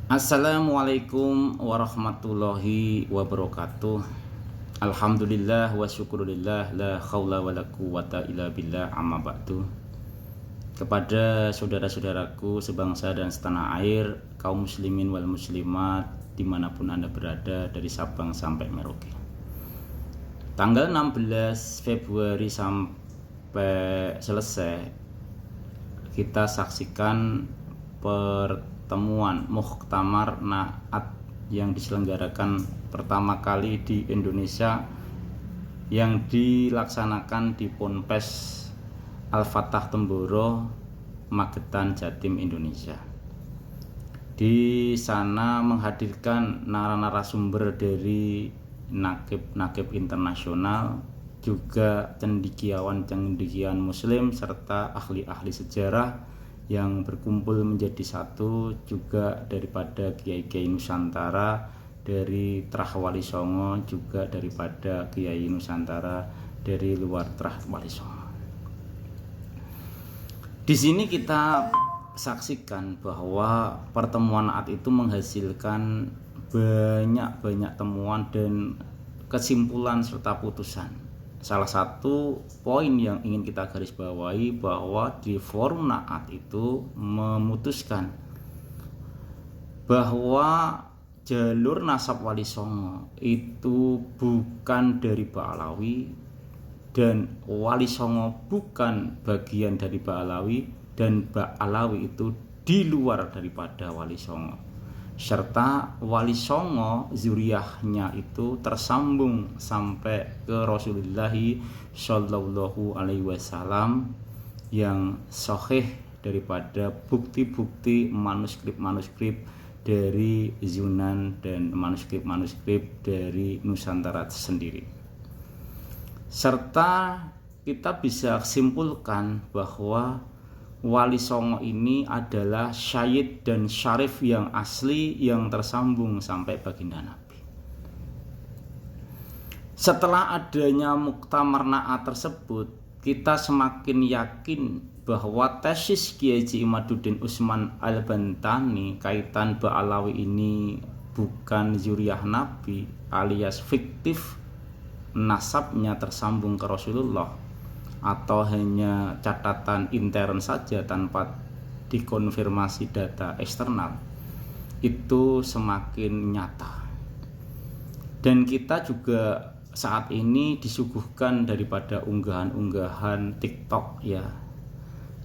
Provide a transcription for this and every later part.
Assalamualaikum warahmatullahi wabarakatuh. Alhamdulillah wa syukurillah, la khawla wa la quwata illa billah, amma ba'du. Kepada saudara-saudaraku sebangsa dan setanah air, kaum muslimin wal muslimat dimanapun Anda berada, dari Sabang sampai Merauke. Tanggal 16 Februari sampai selesai, kita saksikan pertemuan Muktamar Naat yang diselenggarakan pertama kali di Indonesia, yang dilaksanakan di Ponpes Al-Fatah Temboro, Magetan, Jatim, Indonesia. Di sana menghadirkan narasumber dari nakib internasional, juga cendekiawan muslim, serta ahli-ahli sejarah yang berkumpul menjadi satu, juga daripada kiai-kiai Nusantara, dari Trah Wali Songo, juga daripada kiai Nusantara dari luar Trah Wali Songo. Di sini kita saksikan bahwa pertemuan Naat itu menghasilkan banyak temuan dan kesimpulan serta putusan. Salah satu poin yang ingin kita garis bawahi bahwa di forum Naat itu memutuskan bahwa jalur nasab Wali Songo itu bukan dari Ba'alawi, dan Wali Songo bukan bagian dari Ba'alawi, dan Ba'alawi itu di luar daripada Wali Songo, serta Wali Songo zuriyahnya itu tersambung sampai ke Rasulullah Shallallahu Alaihi Wasallam, yang sahih daripada bukti-bukti manuskrip dari Yunan dan manuskrip dari Nusantara sendiri. Serta kita bisa simpulkan bahwa Wali Songo ini adalah syahid dan syarif yang asli, yang tersambung sampai baginda Nabi. Setelah adanya Muktamar Naat tersebut, kita semakin yakin bahwa tesis Kiai Haji Imaduddin Utsman Al-Bantani kaitan Ba'alawi ini bukan zuriyah Nabi, alias fiktif, nasabnya tersambung ke Rasulullah, atau hanya catatan intern saja tanpa dikonfirmasi data eksternal, itu semakin nyata. Dan kita juga saat ini disuguhkan daripada unggahan-unggahan TikTok, ya,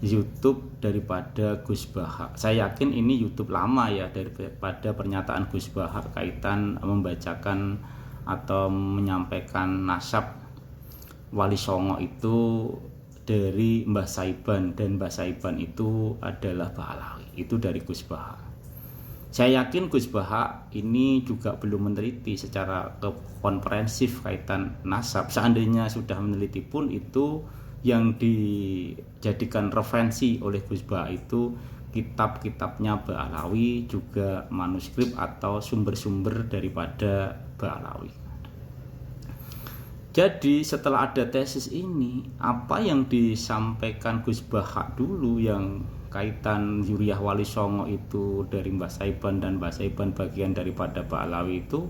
YouTube daripada Gus Bahak. Saya yakin ini YouTube lama ya, daripada pernyataan Gus Bahak kaitan membacakan atau menyampaikan nasab Wali Songo itu dari Mbah Saiban, dan Mbah Saiban itu adalah Ba'alawi. Itu dari Gus Bahak. Saya yakin Gus Bahak ini juga belum meneliti secara komprehensif kaitan nasab. Seandainya sudah meneliti pun, itu yang dijadikan referensi oleh Gus Bahak itu kitab-kitabnya Ba'alawi, juga manuskrip atau sumber-sumber daripada Ba'alawi. Jadi setelah ada tesis ini, apa yang disampaikan Gus Bahak dulu yang kaitan zuriyah Wali Songo itu dari Mbah Saiban, dan Mbah Saiban bagian daripada Ba'alawi, itu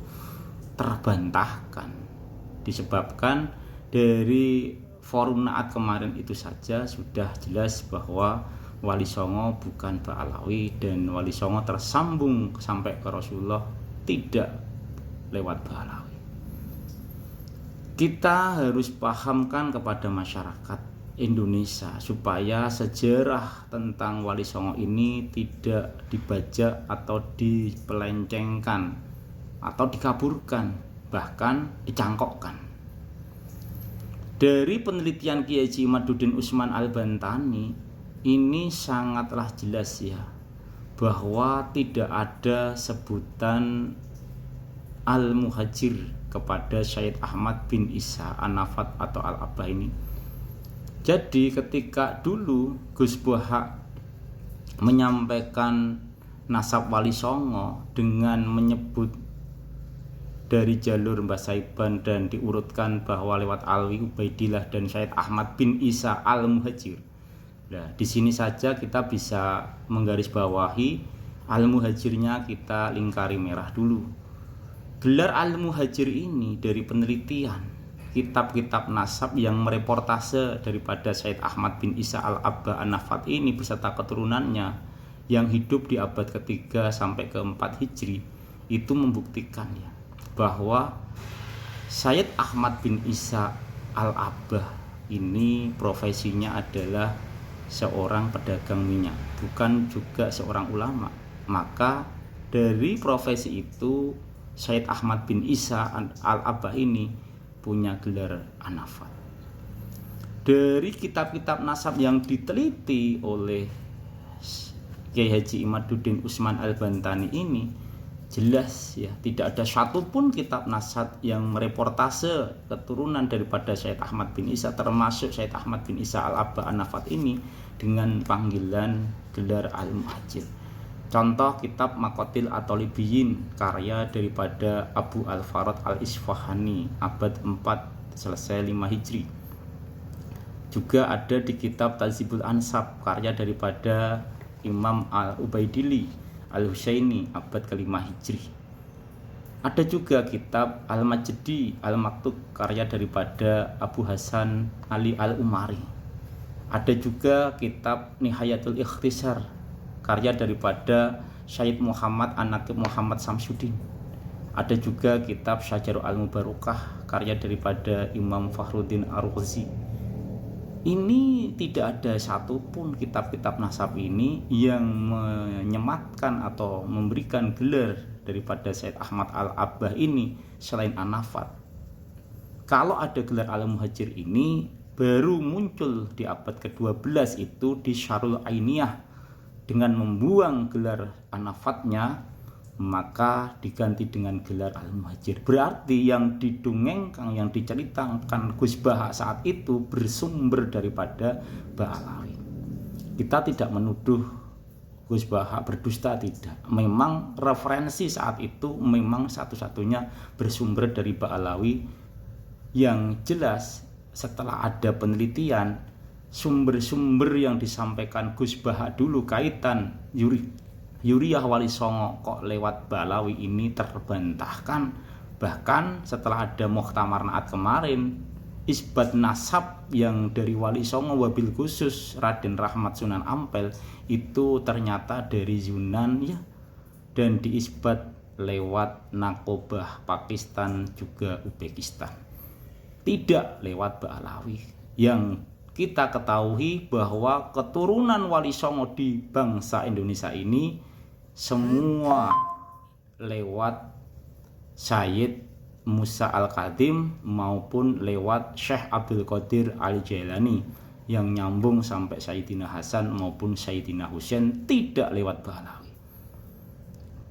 terbantahkan. Disebabkan dari forum Naat kemarin itu saja sudah jelas bahwa Wali Songo bukan Ba'alawi, dan Wali Songo tersambung sampai ke Rasulullah tidak lewat Ba'alawi. Kita harus pahamkan kepada masyarakat Indonesia supaya sejarah tentang Wali Songo ini tidak dibajak atau dipelencengkan atau dikaburkan, bahkan dicangkokkan. Dari penelitian Kiai Haji Imaduddin Utsman Al-Bantani ini sangatlah jelas ya, bahwa tidak ada sebutan Al-Muhajir kepada Syed Ahmad bin Isa An-Nafat atau Al-Abbah ini. Jadi ketika dulu Gus Bahak menyampaikan nasab Wali Songo dengan menyebut dari jalur Mbah Saiban dan diurutkan bahwa lewat Alwi Ubaidillah dan Syed Ahmad bin Isa Al-Muhajir. Nah, di sini saja kita bisa menggarisbawahi Al-Muhajirnya kita lingkari merah dulu. Gelar Al-Muhajir ini dari penelitian kitab-kitab nasab yang mereportase daripada Sayyid Ahmad bin Isa Al-Abba An-Nafat ini beserta keturunannya yang hidup di abad ketiga sampai ke-4 Hijri itu membuktikan ya bahwa Sayyid Ahmad bin Isa Al-Abbah ini profesinya adalah seorang pedagang minyak, bukan juga seorang ulama. Maka dari profesi itu Sayyid Ahmad bin Isa Al-Abbah ini punya gelar An-Nafat. Dari kitab-kitab nasab yang diteliti oleh Kiai Haji Imaduddin Usman Al-Bantani ini jelas ya, tidak ada satupun kitab nasab yang mereportase keturunan daripada Sayyid Ahmad bin Isa, termasuk Sayyid Ahmad bin Isa Al-Abbah An-Nafat ini dengan panggilan gelar Al-Muhajir. Contoh kitab Maqatil At-Talibiyin karya daripada Abu Al-Farad Al-Isfahani abad 4 selesai 5 Hijri. Juga ada di kitab Tazibul Ansab karya daripada Imam Al-Ubaidili Al-Husaini abad ke-5 Hijri. Ada juga kitab Al-Majdi Al-Maktub karya daripada Abu Hasan Ali Al-Umari. Ada juga kitab Nihayatul Ikhtisar karya daripada Syed Muhammad An-Naqib Muhammad Samsuddin. Ada juga kitab Syajarul Al-Mubarakah karya daripada Imam Fakhruddin Ar-Razi. Ini tidak ada satupun kitab-kitab nasab ini yang menyematkan atau memberikan gelar daripada Sayyid Ahmad Al-Abbah ini selain An-Nafat. Kalau ada gelar Al-Muhajir ini baru muncul di abad ke-12 itu di Syarul Ainiyah dengan membuang gelar An-Nafatnya, maka diganti dengan gelar Al-Muhajir. Berarti yang didongengkan, yang diceritakan Gus Baha saat itu bersumber daripada Ba'alawi. Kita tidak menuduh Gus Baha berdusta, tidak. Memang referensi saat itu memang satu-satunya bersumber dari Ba'alawi. Yang jelas setelah ada penelitian, sumber-sumber yang disampaikan Gus Baha dulu kaitan Yuriyah Wali Songo kok lewat Ba'alawi ini terbantahkan. Bahkan setelah ada Muktamar Naat kemarin, isbat nasab yang dari Wali Songo wabil khusus Raden Rahmat Sunan Ampel itu ternyata dari Yunan ya, dan diisbat lewat Nakobah Pakistan juga Uzbekistan, tidak lewat Ba'alawi. Yang kita ketahui bahwa keturunan Wali Songo di bangsa Indonesia ini semua lewat Sayyid Musa Al-Qadim maupun lewat Syekh Abdul Qadir Al-Jailani yang nyambung sampai Sayyidina Hasan maupun Sayyidina Husain, tidak lewat Ba'alawi.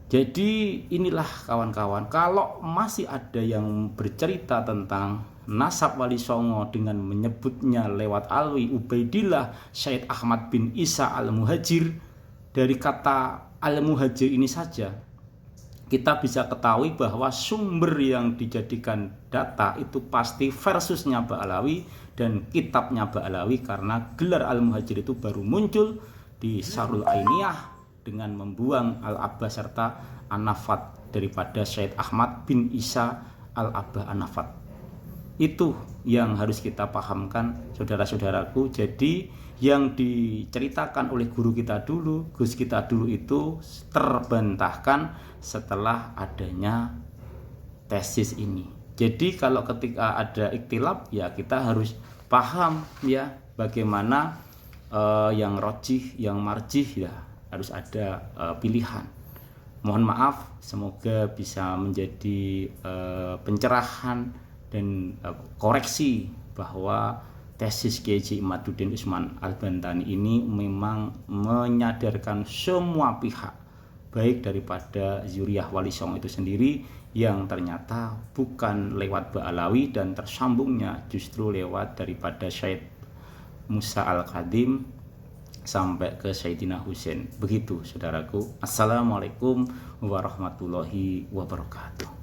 Jadi inilah kawan-kawan, kalau masih ada yang bercerita tentang nasab Wali Songo dengan menyebutnya lewat Alwi Ubaidillah Sayyid Ahmad bin Isa Al-Muhajir, dari kata Al-Muhajir ini saja kita bisa ketahui bahwa sumber yang dijadikan data itu pasti versusnya Ba'alawi dan kitabnya Ba'alawi, karena gelar Al-Muhajir itu baru muncul di Syarul Ainiyah dengan membuang Al-Abbah serta An-Nafat daripada Sayyid Ahmad bin Isa Al-Abbah An-Nafat. Itu yang harus kita pahamkan, saudara-saudaraku. Jadi yang diceritakan oleh guru kita dulu, Gus kita dulu itu terbantahkan setelah adanya tesis ini. Jadi kalau ketika ada ikhtilaf ya kita harus paham ya bagaimana yang rojih, yang marjih ya harus ada pilihan. Mohon maaf, semoga bisa menjadi pencerahan dan koreksi bahwa tesis Kiai Haji Imaduddin Usman Al-Bantani ini memang menyadarkan semua pihak, baik daripada Zuriyah Wali Songo itu sendiri yang ternyata bukan lewat Ba'alawi dan tersambungnya justru lewat daripada Syed Musa Al-Qadim sampai ke Sayyidina Husain. Begitu saudaraku. Assalamualaikum warahmatullahi wabarakatuh.